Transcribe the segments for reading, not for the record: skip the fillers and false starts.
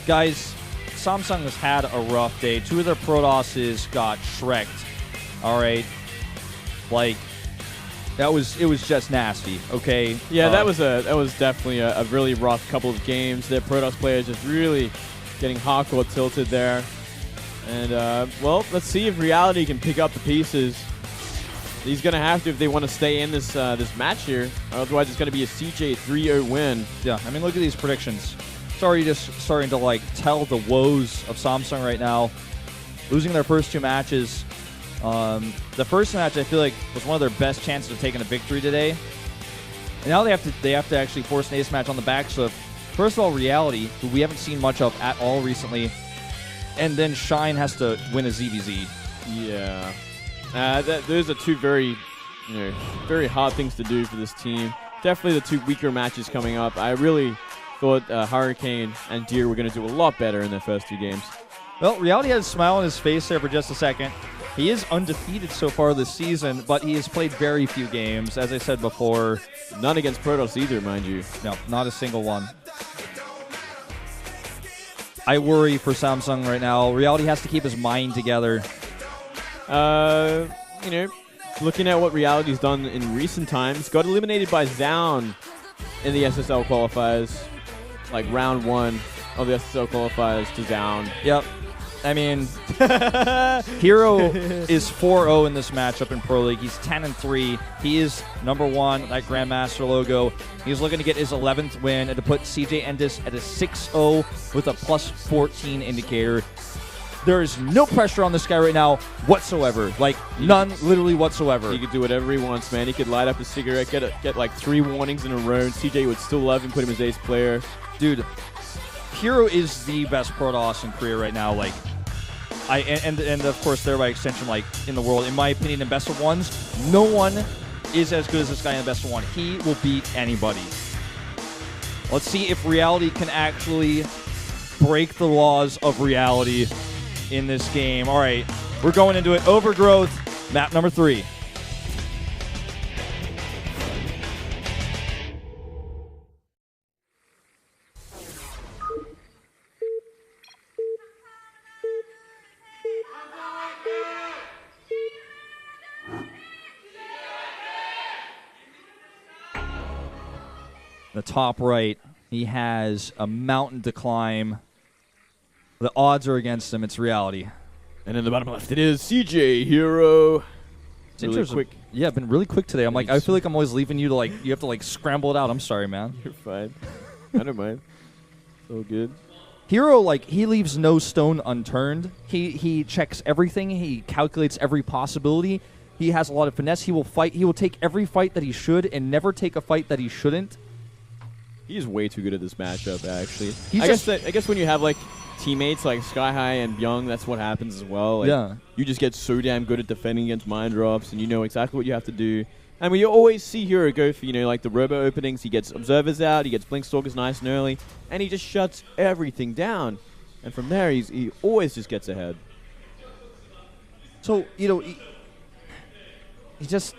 Guys, Samsung has had a rough day. 2 of their Protosses got shreked. All right. Like, it was just nasty, okay? Yeah, that was definitely a really rough couple of games. Their Protoss players just really getting hardcore tilted there. And, well, let's see if Reality can pick up the pieces. He's going to have to if they want to stay in this this match here. Otherwise, it's going to be a CJ 3-0 win. Yeah, I mean, look at these predictions. It's already just starting to, like, tell the woes of Samsung right now. Losing their first 2 matches. The first match, I feel like, was one of their best chances of taking a victory today. And now they have to actually force an ace match on the back. So, first of all, Reality, who we haven't seen much of at all recently, and then Shine has to win a ZVZ. Yeah. Those are 2 very, very hard things to do for this team. Definitely the 2 weaker matches coming up. I really thought Hurricane and Deer were going to do a lot better in their first 2 games. Well, Reality has a smile on his face there for just a second. He is undefeated so far this season, but he has played very few games, as I said before. None against Protoss either, mind you. No, not a single one. I worry for Samsung right now. Reality has to keep his mind together. Looking at what Reality's done in recent times, got eliminated by Zound in the SSL qualifiers, like round 1 of the SSL qualifiers to Zound. Yep. I mean, herO is 4-0 in this matchup in Pro League. He's 10-3. He is #1 at Grandmaster logo. He's looking to get his 11th win and to put CJ Endis at a 6-0 with a +14 indicator. There is no pressure on this guy right now whatsoever. Like, none, literally whatsoever. He could do whatever he wants, man. He could light up a cigarette, get like 3 warnings in a row, and CJ would still love him, put him as ace player. Dude, herO is the best Protoss in Korea right now. Like, and of course, there by extension, like, in the world. In my opinion, in best of ones, no one is as good as this guy in the best of one. He will beat anybody. Let's see if Reality can actually break the laws of reality in this game. All right, we're going into it. Overgrowth, map number 3. The top right, he has a mountain to climb. The odds are against him. It's Reality. And in the bottom left, it is CJ herO. It's really quick. Yeah, been really quick today. I feel like I'm always leaving you to, like, you have to, like, scramble it out. I'm sorry, man. You're fine. I don't mind. So good. herO, like, he leaves no stone unturned. He checks everything. He calculates every possibility. He has a lot of finesse. He will fight. He will take every fight that he should and never take a fight that he shouldn't. He's way too good at this matchup, actually. I guess when you have, like, teammates like Sky High and Young, that's what happens as well. Like, yeah. You just get so damn good at defending against mind drops, and you know exactly what you have to do. And we always see herO go for, like the robo openings. He gets observers out, he gets blink stalkers nice and early, and he just shuts everything down. And from there, he always just gets ahead. So, he just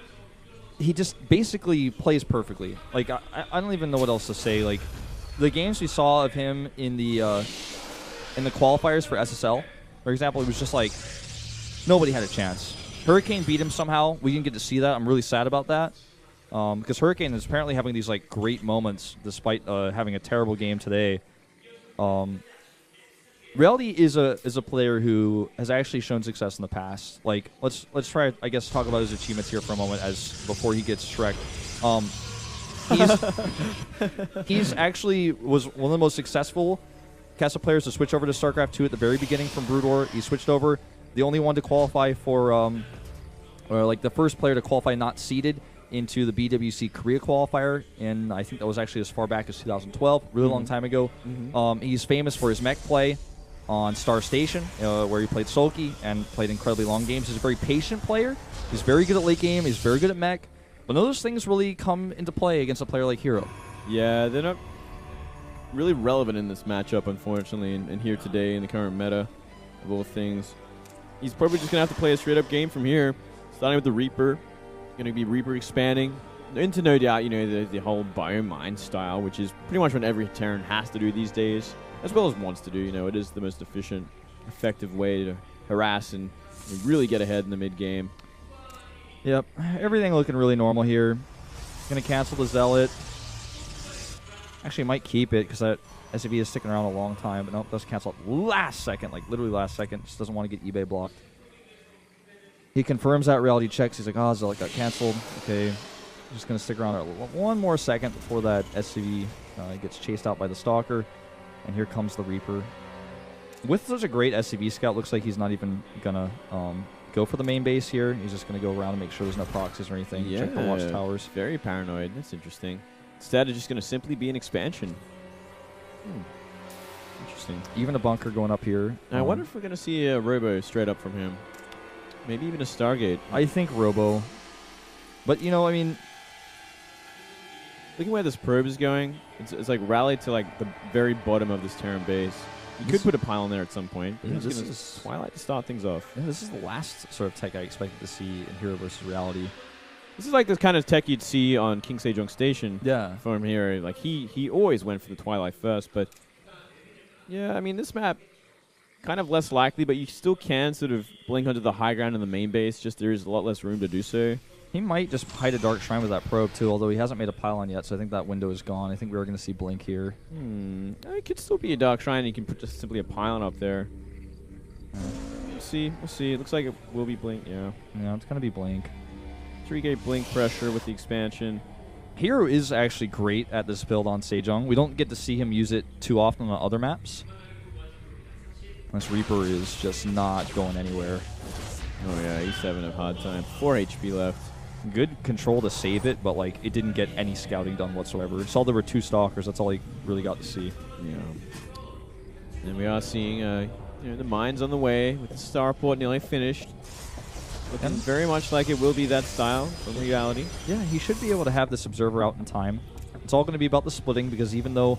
basically plays perfectly. Like, I don't even know what else to say. Like, the games we saw of him in the qualifiers for SSL, for example, it was just like nobody had a chance. Hurricane beat him somehow. We didn't get to see that. I'm really sad about that because Hurricane is apparently having these, like, great moments despite having a terrible game today. Reality is a player who has actually shown success in the past. Like, let's try, I guess, talk about his achievements here for a moment before he gets Shrek. He's actually was one of the most successful Kessa players to switch over to Starcraft 2 at the very beginning from Brood War. He switched over, the only one to qualify for, or like the first player to qualify not seeded into the BWC Korea qualifier, and I think that was actually as far back as 2012, really long time ago. He's famous for his mech play on Star Station, where he played Sulky and played incredibly long games. He's a very patient player. He's very good at late game. He's very good at mech. But none of those things really come into play against a player like herO. Yeah, they're not really relevant in this matchup, unfortunately, and here today in the current meta of all things. He's probably just going to have to play a straight-up game from here, starting with the Reaper. Going to be Reaper expanding into, no doubt, the whole Biomine style, which is pretty much what every Terran has to do these days. as well as wants to do. You know, it is the most efficient, effective way to harass and really get ahead in the mid game. Yep, everything looking really normal here. Gonna cancel the Zealot. Actually, might keep it because that SCV is sticking around a long time, but nope, does cancel it last second, like literally last second. Just doesn't want to get eBay blocked. He confirms that reality checks. He's like, oh, Zealot got canceled. Okay, just gonna stick around one more second before that SCV gets chased out by the Stalker, and here comes the Reaper. With such a great SCV scout, looks like he's not even gonna go for the main base here. He's just gonna go around and make sure there's no proxies or anything. Yeah, check the watchtowers. Very paranoid. That's interesting. Instead of just gonna simply be an expansion. Interesting. Even a bunker going up here. I wonder if we're gonna see a Robo straight up from him. Maybe even a Stargate. I think Robo. But, you know, I mean, looking where this probe is going, it's like rallied to like the very bottom of this Terran base. You could put a pylon there at some point. But this gonna is Twilight to start things off. Yeah, this is the last sort of tech I expected to see in Hero versus Reality. This is like the kind of tech you'd see on King Sejong Station. Yeah. From here, like he always went for the Twilight first, but yeah, I mean this map kind of less likely, but you still can sort of blink onto the high ground in the main base. Just there is a lot less room to do so. He might just hide a Dark Shrine with that probe too, although he hasn't made a pylon yet, so I think that window is gone. I think we are going to see Blink here. It could still be a Dark Shrine. You can put just simply a pylon up there. We'll see. We'll see. It looks like it will be Blink. Yeah. Yeah, it's going to be Blink. 3-gate Blink pressure with the expansion. Hero is actually great at this build on Sejong. We don't get to see him use it too often on other maps. This Reaper is just not going anywhere. Oh yeah, E7 of hard time. 4 HP left. Good control to save it, but like it didn't get any scouting done whatsoever. Saw there were 2 Stalkers. That's all he really got to see. Yeah. And we are seeing the mines on the way with the starport nearly finished. Looking very much like it will be that style from Reality. Yeah, he should be able to have this observer out in time. It's all going to be about the splitting because even though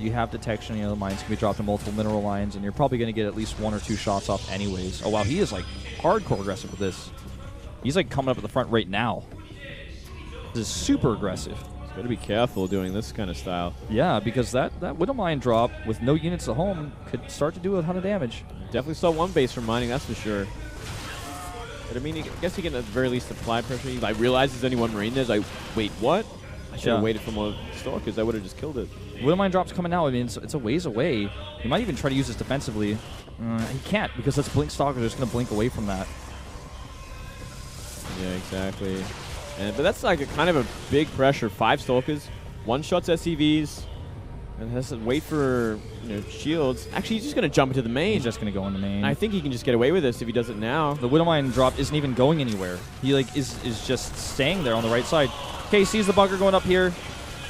you have detection, you know, the mines can be dropped in multiple mineral lines, and you're probably going to get at least 1 or 2 shots off anyways. Oh wow, he is like hardcore aggressive with this. He's like coming up at the front right now. This is super aggressive. He's got to be careful doing this kind of style. Yeah, because that Widow Mine drop with no units at home could start to do a ton of damage. Definitely saw one base from mining, that's for sure. But I mean, I guess he can at the very least apply pressure. He realizes there's only 1 Marine there. He's like, wait, what? I should have waited for more Stalkers. I would have just killed it. Widow Mine drop's coming now. I mean, it's a ways away. He might even try to use this defensively. He can't because that's Blink Stalker. They're just going to blink away from that. Yeah, exactly. But that's like a kind of a big pressure. 5 Stalkers, 1-shots SCVs, and has to wait for shields. Actually, he's just going to jump into the main. He's just going to go in the main. I think he can just get away with this if he does it now. The Widow Mine drop isn't even going anywhere. He is just staying there on the right side. Okay, sees the bunker going up here,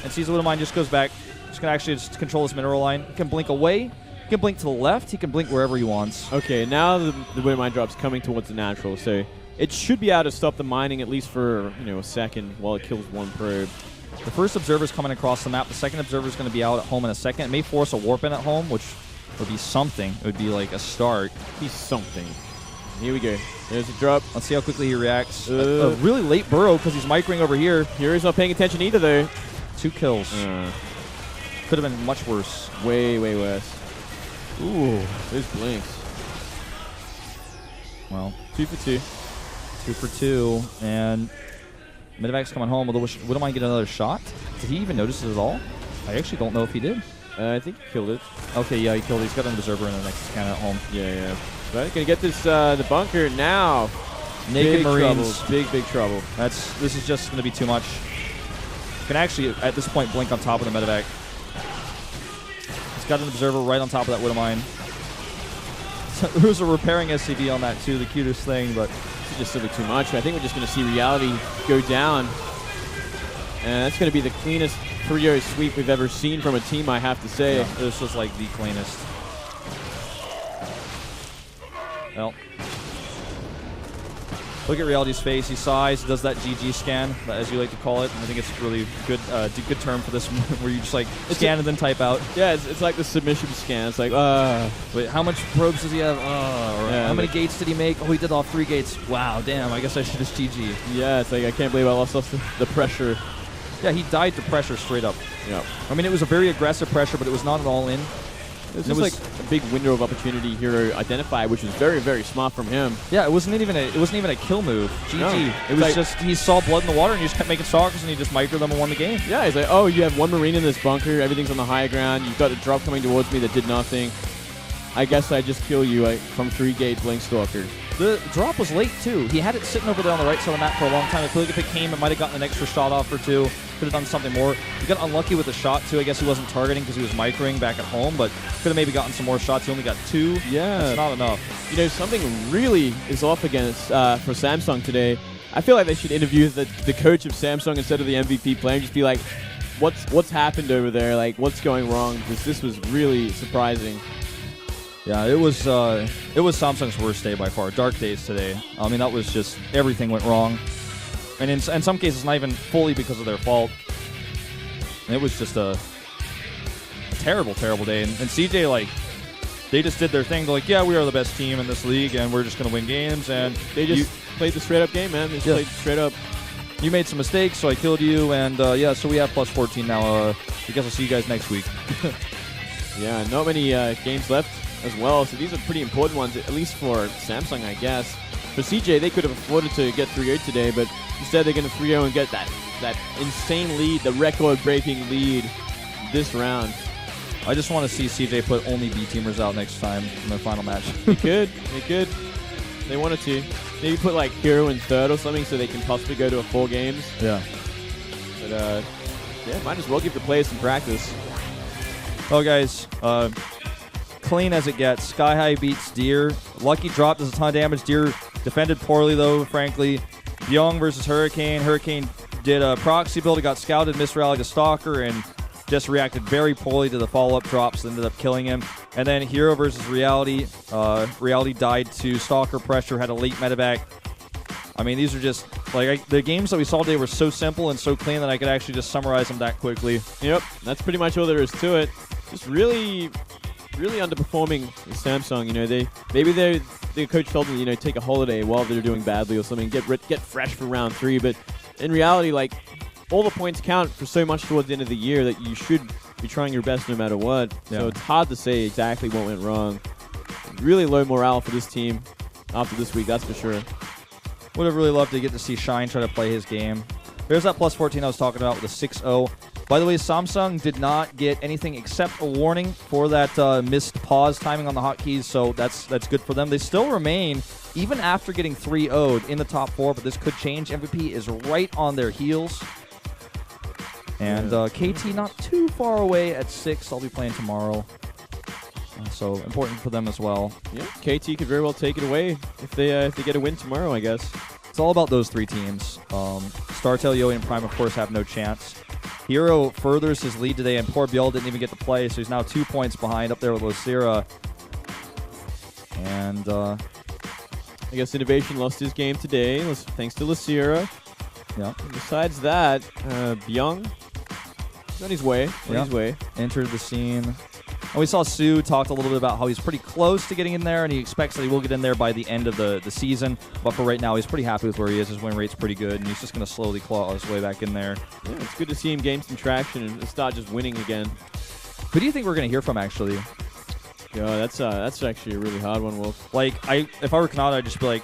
and sees the Widow Mine just goes back. Just going to actually just control this mineral line. He can blink away. He can blink to the left. He can blink wherever he wants. Okay, now the Widow Mine drop's coming towards the natural, so it should be able to stop the mining at least for a second while it kills 1 probe. The first observer is coming across the map. The second observer is going to be out at home in a second. It may force a warp in at home, which would be something. It would be like a start. Be something. Here we go. There's a drop. Let's see how quickly he reacts. A really late burrow because he's microing over here. Hero's not paying attention either, though. 2 kills. Could have been much worse. Way, way worse. Ooh, those blinks. Well, 2 for 2. 2 for 2, and Medevac's coming home. Widow Mine get another shot? Did he even notice it at all? I actually don't know if he did. I think he killed it. Okay, yeah, he killed it. He's got an observer in the next cannon at home. Yeah. But gonna get this the bunker now. Naked big Marines. Trouble. Big trouble. This is just gonna be too much. Can actually at this point blink on top of the Medevac. He's got an observer right on top of that Widow Mine. There's a repairing SCV on that too, the cutest thing, but it's just simply too much. I think we're just going to see Reality go down. And that's going to be the cleanest 3-0 sweep we've ever seen from a team, I have to say. Yeah, this was like the cleanest. Well, look at Reality's face. He sighs, does that GG scan, as you like to call it. I think it's really good good term for this, where you just like scan and then type out. Yeah, it's like the submission scan. It's like, wait, how much probes does he have? How many gates did he make? Oh, he did all 3 gates. Wow, damn, I guess I should just GG. Yeah, it's like, I can't believe I lost the pressure. Yeah, he died to pressure straight up. Yeah. I mean, it was a very aggressive pressure, but it was not an all-in. It's just like a big window of opportunity herO identified, which was very, very smart from him. Yeah, it wasn't even a kill move. GG. No. It was just he saw blood in the water and he just kept making stalkers and he just microed them and won the game. Yeah, he's like, oh, you have one Marine in this bunker. Everything's on the high ground. You've got a drop coming towards me that did nothing. I guess I just kill you from 3-gauge Blink Stalker. The drop was late, too. He had it sitting over there on the right side of the map for a long time. I feel like if it came, it might have gotten an extra shot off or two. Could have done something more. He got unlucky with the shot, too. I guess he wasn't targeting because he was microing back at home, but could have maybe gotten some more shots. He only got 2. Yeah. That's not enough. You know, something really is off against for Samsung today. I feel like they should interview the coach of Samsung instead of the MVP player and just be like, what's happened over there? Like, what's going wrong? Because this was really surprising. Yeah, it was Samsung's worst day by far. Dark days today. I mean, that was just everything went wrong, and in some cases, not even fully because of their fault. And it was just a terrible, terrible day. And CJ, like, they just did their thing. They're like, yeah, we are the best team in this league, and we're just gonna win games. And they just played the straight up game, man. They just played straight up. You made some mistakes, so I killed you, and yeah, so we have plus 14 now. I guess I'll see you guys next week. Yeah, not many games left as well, so these are pretty important ones, at least for Samsung, I guess. For CJ, they could have afforded to get 3-0 today, but instead they're going to 3-0 and get that insane lead, the record-breaking lead this round. I just want to see CJ put only B-teamers out next time in their final match. They could. They wanted to. Maybe put like herO in third or something so they can possibly go to a 4 games. Yeah. But yeah, might as well give the players some practice. Well, guys, clean as it gets. Sky High beats Deer. Lucky drop does a ton of damage. Deer defended poorly, though, frankly. Byung versus Hurricane. Hurricane did a proxy build. He got scouted, misrallied to Stalker, and just reacted very poorly to the follow-up drops that ended up killing him. And then herO versus Reality. Reality died to Stalker pressure, had a late medevac. I mean, these are just, like, the games that we saw today were so simple and so clean that I could actually just summarize them that quickly. Yep, that's pretty much all there is to it. Just really underperforming Samsung. You know, the coach told them, you know, take a holiday while they're doing badly or something, get fresh for round 3. But in reality, like, all the points count for so much towards the end of the year that you should be trying your best no matter what. Yeah. So it's hard to say exactly what went wrong. Really low morale for this team after this week, that's for sure. Would have really loved to get to see Shine try to play his game. There's that plus 14 I was talking about with the 6-0. By the way, Samsung did not get anything except a warning for that missed pause timing on the hotkeys, so that's good for them. They still remain, even after getting 3-0'd, in the top 4, but this could change. MVP is right on their heels. And KT not too far away at 6. I'll be playing tomorrow. So important for them as well. Yeah, KT could very well take it away if they get a win tomorrow, I guess. It's all about those 3 teams. StarTale-yoe and Prime, of course, have no chance. herO furthers his lead today, and poor Biel didn't even get to play, so he's now 2 points behind up there with Losira. And I guess Innovation lost his game today, thanks to Losira. Yeah. And besides that, Byung is on his way. Entered the scene. And we saw Sue talked a little bit about how he's pretty close to getting in there, and he expects that he will get in there by the end of the season. But for right now, he's pretty happy with where he is. His win rate's pretty good, and he's just going to slowly claw his way back in there. Yeah, it's good to see him gain some traction and start just winning again. Who do you think we're going to hear from, actually? Yeah, that's actually a really hard one, Wolf. Like, if I were Kanata, I'd just be like,